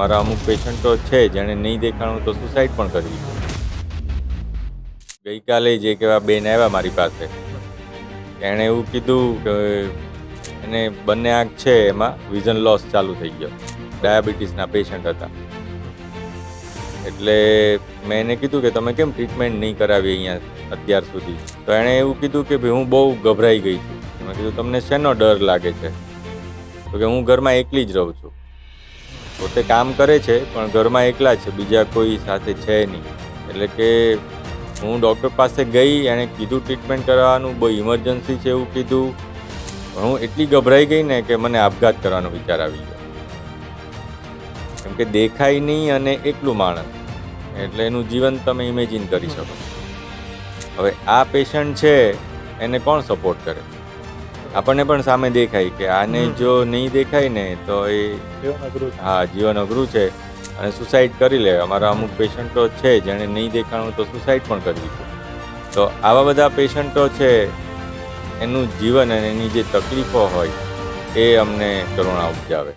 મારા અમુક પેશન્ટો છે જેણે નહીં દેખાણું તો સુસાઇડ પણ કરવી છે. ગઈકાલે જ એક એવા બેન આવ્યા મારી પાસે. એણે એવું કીધું કે એને બંને આંખ છે એમાં વિઝન લોસ ચાલુ થઈ ગયો. ડાયાબિટીસના પેશન્ટ હતા. એટલે મેં એને કીધું કે તમે કેમ ટ્રીટમેન્ટ નહીં કરાવી અહીંયા અત્યાર સુધી. તો એણે એવું કીધું કે ભાઈ હું બહુ ગભરાઈ ગઈ છું. મેં કીધું તમને શેનો ડર લાગે છે? તો કે હું ઘરમાં એકલી જ રહું છું. પોતે કામ કરે છે પણ ઘરમાં એકલા છે, બીજા કોઈ સાથે છે નહીં. એટલે કે હું ડૉક્ટર પાસે ગઈ, એણે કીધું ટ્રીટમેન્ટ કરાવવાનું, બહુ ઇમરજન્સી છે એવું કીધું. પણ હું એટલી ગભરાઈ ગઈ ને કે મને આપઘાત કરવાનો વિચાર આવી ગયો. કેમ કે દેખાય નહીં અને એકલું માણસ, એટલે એનું જીવન તમે ઇમેજિન કરી શકો. હવે આ પેશન્ટ છે એને કોણ સપોર્ટ કરે? આપણને પણ સામે દેખાય કે આને જો નહીં દેખાય ને તો એ જીવન અઘરું છે અને સુસાઇડ કરી લે. અમારા અમુક પેશન્ટો છે જેણે નહીં દેખાણું તો સુસાઇડ પણ કરવી છે. તો આવા બધા પેશન્ટો છે, એનું જીવન અને એની જે તકલીફો હોય એ અમને કરુણા ઉપજાવે.